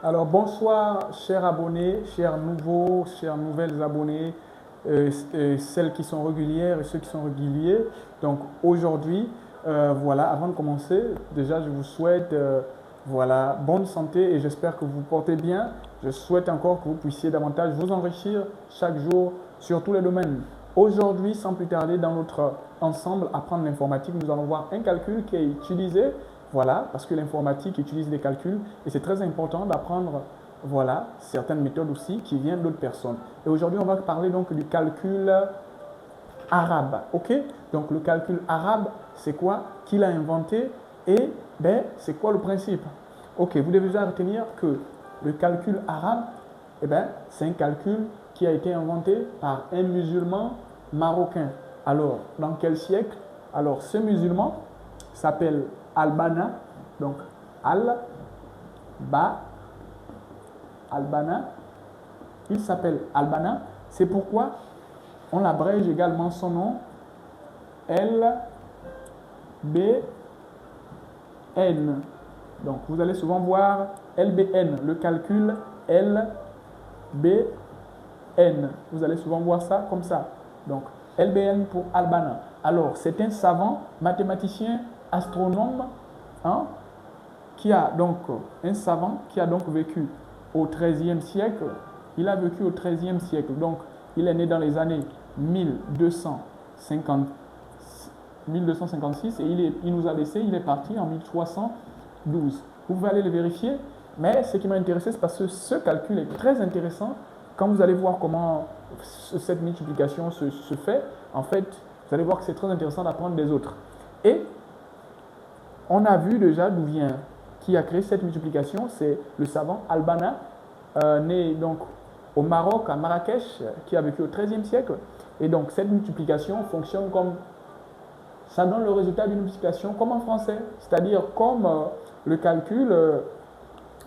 Alors bonsoir chers abonnés, chers nouveaux, chers nouvelles abonnés, celles qui sont régulières et ceux qui sont réguliers. Donc aujourd'hui, voilà, avant de commencer, déjà je vous souhaite voilà, bonne santé et j'espère que vous vous portez bien. Je souhaite encore que vous puissiez davantage vous enrichir chaque jour sur tous les domaines. Aujourd'hui, sans plus tarder, dans notre ensemble apprendre l'informatique, nous allons voir un calcul qui est utilisé. Voilà, parce que l'informatique utilise des calculs et c'est très important d'apprendre voilà, certaines méthodes aussi qui viennent d'autres personnes. Et aujourd'hui, on va parler donc du calcul arabe. Ok? Donc le calcul arabe, c'est quoi? Qui l'a inventé? Et ben, c'est quoi le principe? Ok, vous devez déjà retenir que le calcul arabe, eh ben, c'est un calcul qui a été inventé par un musulman marocain. Alors, dans quel siècle? Alors, ce musulman s'appelle Al-Banna, donc Al-Banna, il s'appelle Al-Banna, c'est pourquoi on l'abrège également son nom LBN. Donc vous allez souvent voir LBN, le calcul LBN. Vous allez souvent voir ça comme ça. Donc LBN pour Al-Banna. Alors c'est un savant, mathématicien, astronome, hein, qui a donc un savant qui a donc vécu au XIIIe siècle. Il a vécu au XIIIe siècle. Donc il est né dans les années 1256 et il nous a laissé, il est parti en 1312. Vous pouvez aller le vérifier, mais ce qui m'a intéressé, c'est parce que ce calcul est très intéressant. Quand vous allez voir comment cette multiplication se fait, en fait, vous allez voir que c'est très intéressant d'apprendre des autres. Et on a vu déjà d'où vient, qui a créé cette multiplication, c'est le savant Al-Banna, né donc au Maroc, à Marrakech, qui a vécu au XIIIe siècle. Et donc cette multiplication fonctionne comme, ça donne le résultat d'une multiplication comme en français, c'est-à-dire comme le calcul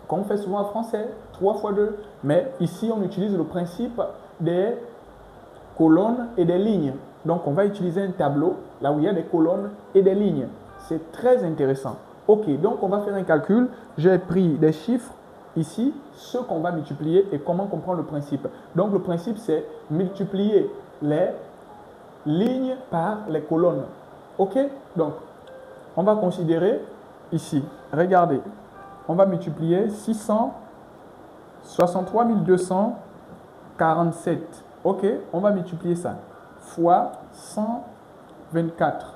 qu'on fait souvent en français, 3 fois 2. Mais ici, on utilise le principe des colonnes et des lignes. Donc on va utiliser un tableau, là où il y a des colonnes et des lignes. C'est très intéressant. Ok, donc on va faire un calcul. J'ai pris des chiffres ici, ceux qu'on va multiplier et comment comprendre le principe. Donc le principe, c'est multiplier les lignes par les colonnes. Ok, donc on va considérer ici, regardez, on va multiplier 663 247. Ok, on va multiplier ça fois 124.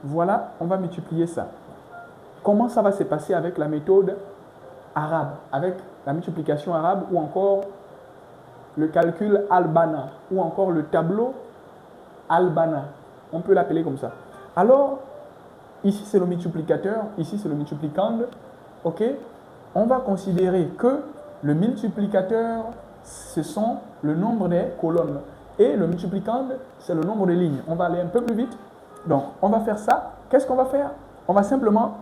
Voilà, on va multiplier ça. Comment ça va se passer avec la méthode arabe, avec la multiplication arabe ou encore le calcul Al-Banna ou encore le tableau Al-Banna? On peut l'appeler comme ça. Alors, ici c'est le multiplicateur, ici c'est le multiplicand. Ok, on va considérer que le multiplicateur, ce sont le nombre des colonnes et le multiplicand, c'est le nombre de lignes. On va aller un peu plus vite. Donc, on va faire ça. Qu'est-ce qu'on va faire? On va simplement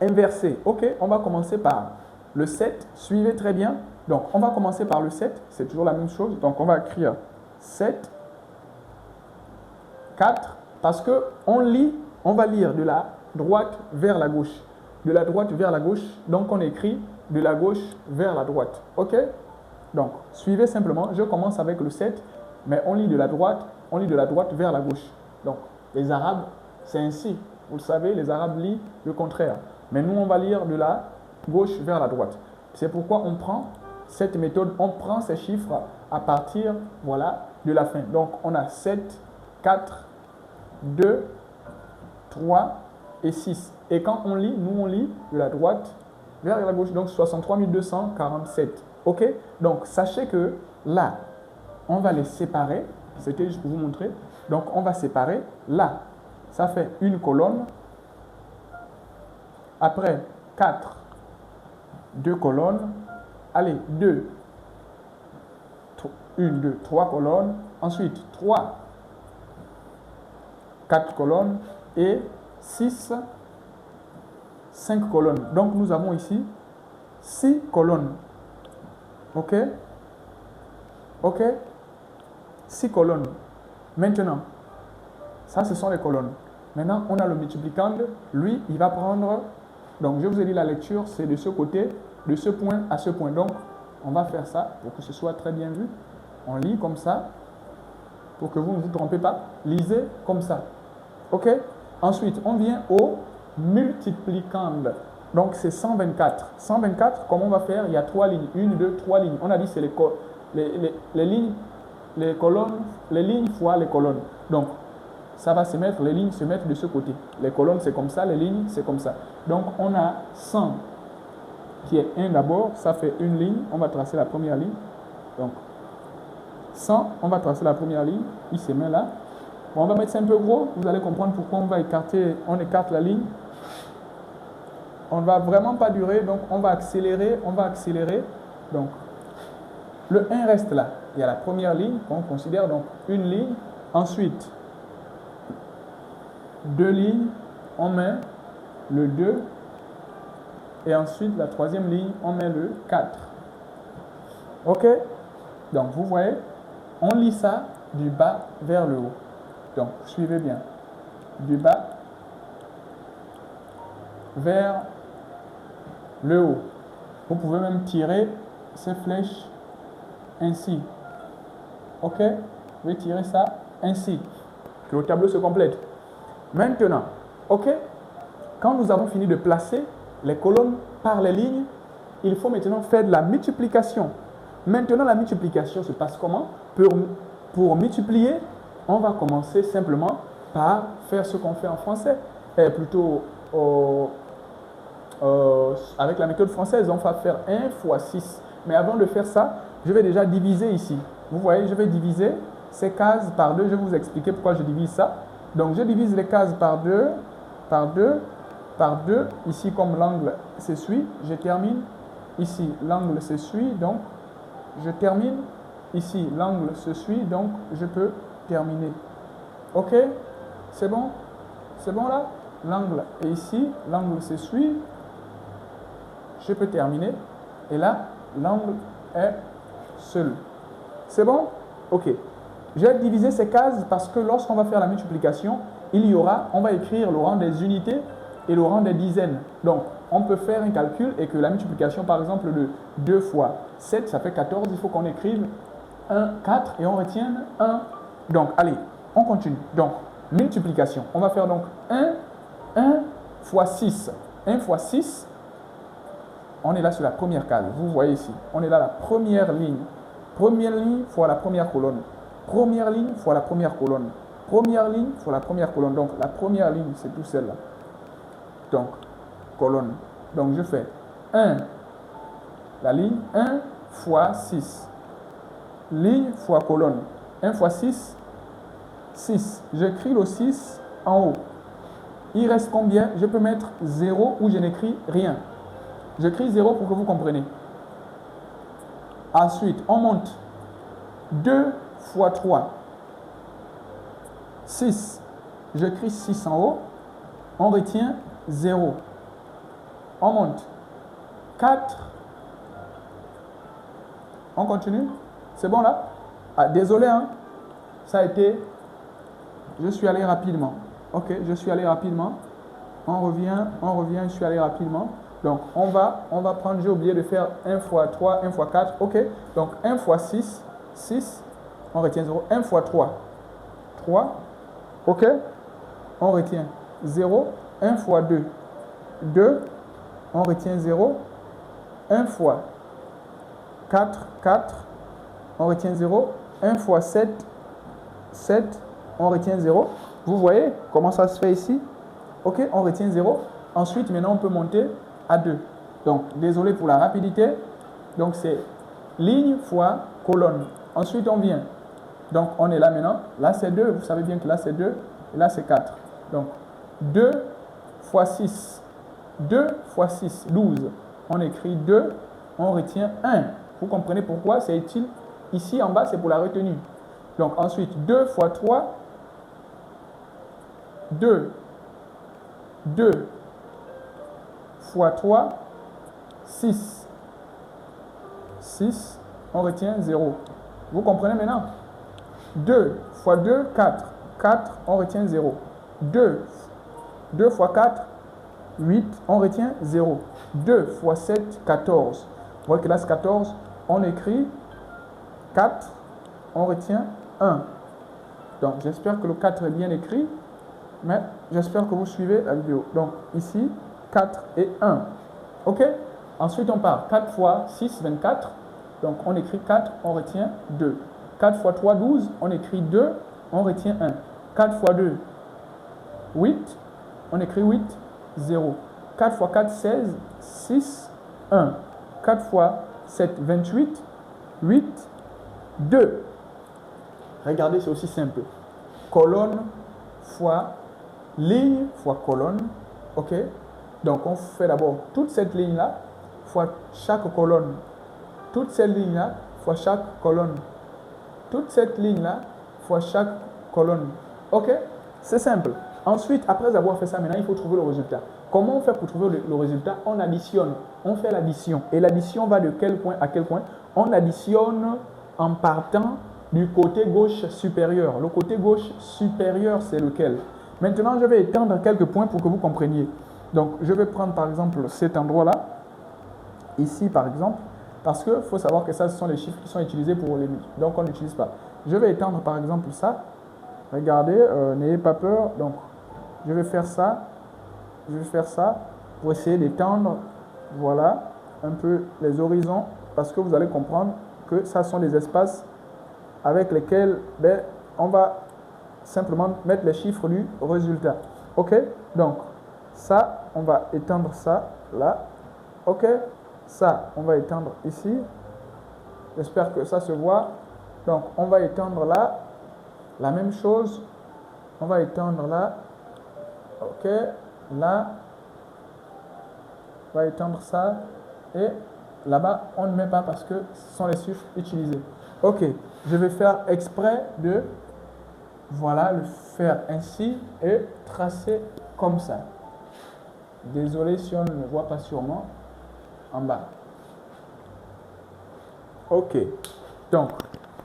inverser. Ok, on va commencer par le 7. Suivez très bien. Donc, on va commencer par le 7. C'est toujours la même chose. Donc, on va écrire 7, 4. Parce que on va lire de la droite vers la gauche. De la droite vers la gauche. Donc, on écrit de la gauche vers la droite. Ok? Donc, suivez simplement. Je commence avec le 7. Mais on lit de la droite vers la gauche. Donc, les Arabes, c'est ainsi. Vous le savez, les Arabes lisent le contraire. Mais nous, on va lire de la gauche vers la droite. C'est pourquoi on prend cette méthode, on prend ces chiffres à partir, voilà, de la fin. Donc, on a 7, 4, 2, 3 et 6. Et quand on lit, nous, on lit de la droite vers la gauche. Donc, 63 247. OK? Donc, sachez que là, on va les séparer. C'était juste pour vous montrer. Donc, on va séparer là. Ça fait une colonne. Après, 4, 2 colonnes. Allez, 2, 1, 2, 3 colonnes. Ensuite, 3, 4 colonnes. Et 6, 5 colonnes. Donc, nous avons ici 6 colonnes. OK? OK? 6 colonnes. Maintenant, ça, ce sont les colonnes. Maintenant, on a le multiplicand. Lui, il va prendre... Donc, je vous ai dit la lecture, c'est de ce côté. de ce point à ce point. Donc, on va faire ça pour que ce soit très bien vu. On lit comme ça, pour que vous ne vous trompez pas. Lisez comme ça. OK? Ensuite, on vient au multiplicande. Donc, c'est 124. 124, comment on va faire? Il y a 3 lignes. 1, 2, 3 lignes. On a dit que c'est les lignes, les colonnes, les lignes fois les colonnes. Donc, ça va se mettre, les lignes se mettent de ce côté. Les colonnes, c'est comme ça, les lignes, c'est comme ça. Donc, on a 100 qui est 1 d'abord. Ça fait une ligne. On va tracer la première ligne. Donc, 100, on va tracer la première ligne. Il se met là. Bon, on va mettre ça un peu gros. Vous allez comprendre pourquoi on écarte la ligne. On ne va vraiment pas durer, donc on va accélérer. Donc, le 1 reste là. Il y a la première ligne qu'on considère, donc une ligne. Ensuite, 2 lignes, on met le 2. Et ensuite, la troisième ligne, on met le 4. OK? Donc, vous voyez, on lit ça du bas vers le haut. Donc, suivez bien. Du bas vers le haut. Vous pouvez même tirer ces flèches ainsi. OK? Vous pouvez tirer ça ainsi. Que le tableau se complète. Maintenant, OK? Quand nous avons fini de placer les colonnes par les lignes, il faut maintenant faire de la multiplication. Maintenant, la multiplication se passe comment? Pour multiplier, on va commencer simplement par faire ce qu'on fait en français. Et plutôt avec la méthode française, on va faire 1 fois 6. Mais avant de faire ça, je vais déjà diviser ici. Vous voyez, je vais diviser ces cases par 2. Je vais vous expliquer pourquoi je divise ça. Donc, je divise les cases par 2, par 2, par 2. Ici, comme l'angle s'essuie, je termine. Ici, l'angle s'essuie, donc je termine. Ici, l'angle se suit, donc je peux terminer. OK? C'est bon? C'est bon là? L'angle est ici, l'angle s'essuie. Je peux terminer. Et là, l'angle est seul. C'est bon? OK. J'ai divisé ces cases parce que lorsqu'on va faire la multiplication, on va écrire le rang des unités et le rang des dizaines. Donc, on peut faire un calcul et que la multiplication, par exemple, de 2 fois 7, ça fait 14. Il faut qu'on écrive 1, 4 et on retienne 1. Donc, allez, on continue. Donc, multiplication. On va faire donc 1 fois 6. 1 fois 6. On est là sur la première case. Vous voyez ici. On est là la première ligne. Première ligne fois la première colonne. Première ligne fois la première colonne. Première ligne fois la première colonne. Donc, la première ligne, c'est tout celle-là. Donc, colonne. Donc, je fais 1. La ligne 1 fois 6. Ligne fois colonne. 1 fois 6, 6. J'écris le 6 en haut. Il reste combien? Je peux mettre 0 ou je n'écris rien. J'écris 0 pour que vous compreniez. Ensuite, on monte. 2 fois 3. 6. J'écris 6 en haut. On retient 0. On monte. 4. On continue. C'est bon là? Ah, désolé, hein? Ça a été... Je suis allé rapidement. OK, je suis allé rapidement. On revient, je suis allé rapidement. Donc, on va prendre, j'ai oublié de faire 1 fois 3, 1 fois 4. OK, donc 1 fois 6, 6. On retient 0. 1 fois 3, 3. OK, on retient 0. 1 fois 2, 2. On retient 0. 1 fois 4, 4. On retient 0. 1 fois 7, 7. On retient 0. Vous voyez comment ça se fait ici? OK, on retient 0. Ensuite, maintenant, on peut monter à 2. Donc, désolé pour la rapidité. Donc, c'est ligne fois colonne. Ensuite, on vient. Donc, on est là maintenant. Là, c'est 2. Vous savez bien que là, c'est 2. Et là, c'est 4. Donc, 2 fois 6. 2 fois 6, 12. On écrit 2. On retient 1. Vous comprenez pourquoi c'est utile? Ici, en bas, c'est pour la retenue. Donc, ensuite, 2 fois 3. 2. 2 fois 3, 6. 6, on retient 0. Vous comprenez maintenant? 2 fois 2, 4. 4, on retient 0. 2 fois 4, 8, on retient 0. 2 fois 7, 14. Vous voyez que là, c'est 14. On écrit 4, on retient 1. Donc, j'espère que le 4 est bien écrit, mais j'espère que vous suivez la vidéo. Donc, ici, 4 et 1. OK? Ensuite, on part 4 fois 6, 24. Donc, on écrit 4, on retient 2. 4 fois 3, 12. On écrit 2, on retient 1. 4 fois 2, 8. On écrit 8, 0. 4 fois 4, 16. 6, 1. 4 fois 7, 28. 8, 2. Regardez, c'est aussi simple. Colonne fois ligne fois colonne. OK? Donc, on fait d'abord toute cette ligne-là fois chaque colonne. Toute cette ligne-là fois chaque colonne. Toute cette ligne-là fois chaque colonne. OK? C'est simple. Ensuite, après avoir fait ça, maintenant, il faut trouver le résultat. Comment on fait pour trouver le résultat? On additionne. On fait l'addition. Et l'addition va de quel point à quel point? On additionne en partant du côté gauche supérieur. Le côté gauche supérieur, c'est lequel? Maintenant, je vais étendre quelques points pour que vous compreniez. Donc, je vais prendre par exemple cet endroit-là. Ici, par exemple. Parce qu'il faut savoir que ça, ce sont les chiffres qui sont utilisés pour les multiples. Donc, on n'utilise pas. Je vais étendre par exemple ça. Regardez, n'ayez pas peur. Donc, je vais faire ça. Je vais faire ça pour essayer d'étendre, voilà, un peu les horizons. Parce que vous allez comprendre que ça sont des espaces avec lesquels on va simplement mettre les chiffres du résultat. OK? Donc, ça, on va étendre ça là. OK? Ça, on va étendre ici. J'espère que ça se voit. Donc, on va étendre là. La même chose. On va étendre là. OK? Là. On va étendre ça. Et là-bas, on ne met pas parce que ce sont les chiffres utilisés. OK. Je vais faire exprès de, voilà, le faire ainsi et tracer comme ça. Désolé si on ne le voit pas sûrement en bas. OK. Donc,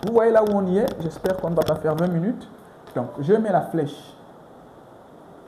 vous voyez là où on y est. J'espère qu'on ne va pas faire 20 minutes. Donc, je mets la flèche.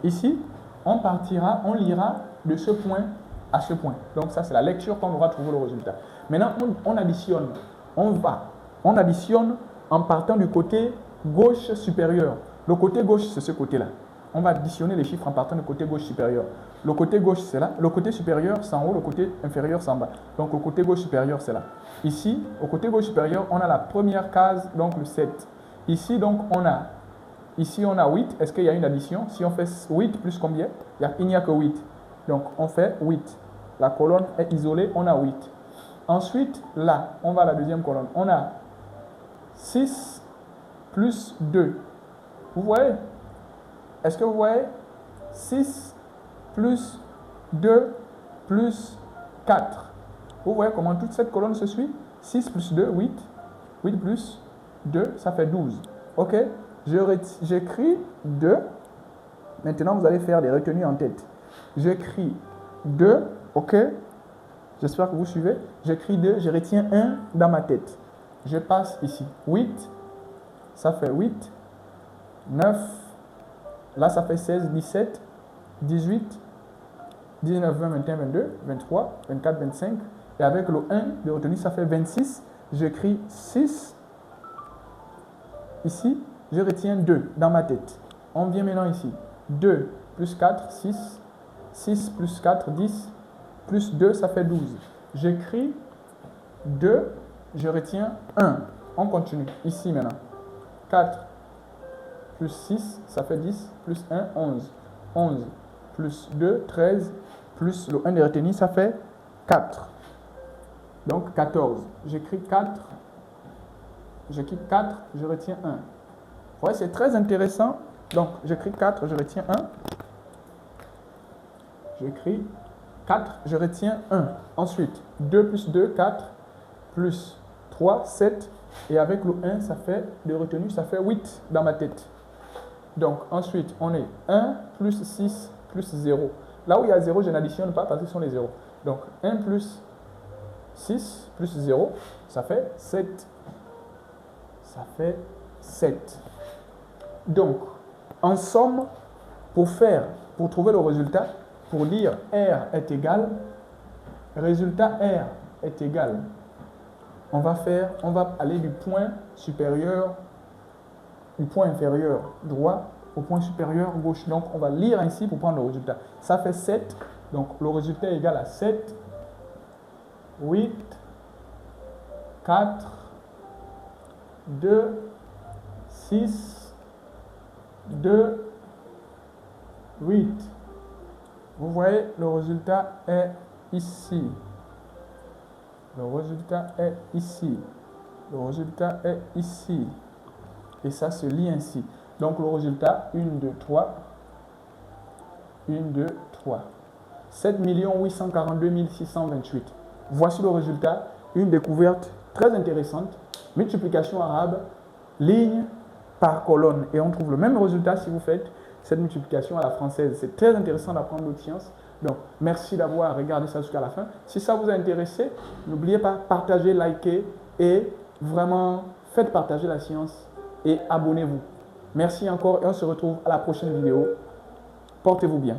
Ici, on partira, on lira de ce point à ce point. Donc, ça, c'est la lecture qu'on aura trouvé le résultat. Maintenant, on additionne. On additionne en partant du côté gauche supérieur. Le côté gauche, c'est ce côté-là. On va additionner les chiffres en partant du côté gauche supérieur. Le côté gauche, c'est là. Le côté supérieur, c'est en haut. Le côté inférieur, c'est en bas. Donc, le côté gauche supérieur, c'est là. Ici, au côté gauche supérieur, on a la première case, donc le 7. Ici, donc, ici, on a 8. Est-ce qu'il y a une addition? Si on fait 8 plus combien? Il n'y a que 8. Donc, on fait 8. La colonne est isolée, on a 8. Ensuite, là, on va à la deuxième colonne. On a 6 plus 2. Vous voyez? Est-ce que vous voyez? 6 plus 2 plus 4. Vous voyez comment toute cette colonne se suit? 6 plus 2, 8. 8 plus 2, ça fait 12. OK? J'écris 2. Maintenant, vous allez faire des retenues en tête. J'écris 2. OK? J'espère que vous suivez. J'écris 2, je retiens 1 dans ma tête. Je passe ici. 8, ça fait 8. 9, là ça fait 16, 17, 18, 19, 20, 21, 22, 23, 24, 25. Et avec le 1 de retenue, ça fait 26. J'écris 6. Ici, je retiens 2 dans ma tête. On vient maintenant ici. 2 plus 4, 6. 6 plus 4, 10. Plus 2, ça fait 12. J'écris 2, je retiens 1. On continue. Ici maintenant. 4 plus 6, ça fait 10. Plus 1, 11. 11 plus 2, 13. Plus le 1 de retenu, ça fait 4. Donc 14. J'écris 4. J'écris 4, je retiens 1. Vous voyez, c'est très intéressant. Donc, j'écris 4, je retiens 1. J'écris 4, je retiens 1. Ensuite, 2 plus 2, 4. Plus 3, 7. Et avec le 1, ça fait, de retenue, ça fait 8 dans ma tête. Donc, ensuite, on est 1 plus 6 plus 0. Là où il y a 0, je n'additionne pas parce que ce sont les 0. Donc, 1 plus 6 plus 0, ça fait 7. Ça fait 7. Donc, en somme, pour trouver le résultat, pour dire R est égal, résultat R est égal. On va aller du point supérieur, du point inférieur droit au point supérieur gauche. Donc, on va lire ainsi pour prendre le résultat. Ça fait 7. Donc, le résultat est égal à 7, 8, 4, 2, 6, 2, 8. Vous voyez, le résultat est ici. Le résultat est ici. Le résultat est ici. Et ça se lit ainsi. Donc, le résultat, 1, 2, 3. 1, 2, 3. 7 842 628. Voici le résultat. Une découverte très intéressante. Multiplication arabe, ligne par colonne. Et on trouve le même résultat si vous faites cette multiplication à la française. C'est très intéressant d'apprendre d'autres sciences. Donc, merci d'avoir regardé ça jusqu'à la fin. Si ça vous a intéressé, n'oubliez pas, partagez, likez et vraiment faites partager la science et abonnez-vous. Merci encore et on se retrouve à la prochaine vidéo. Portez-vous bien.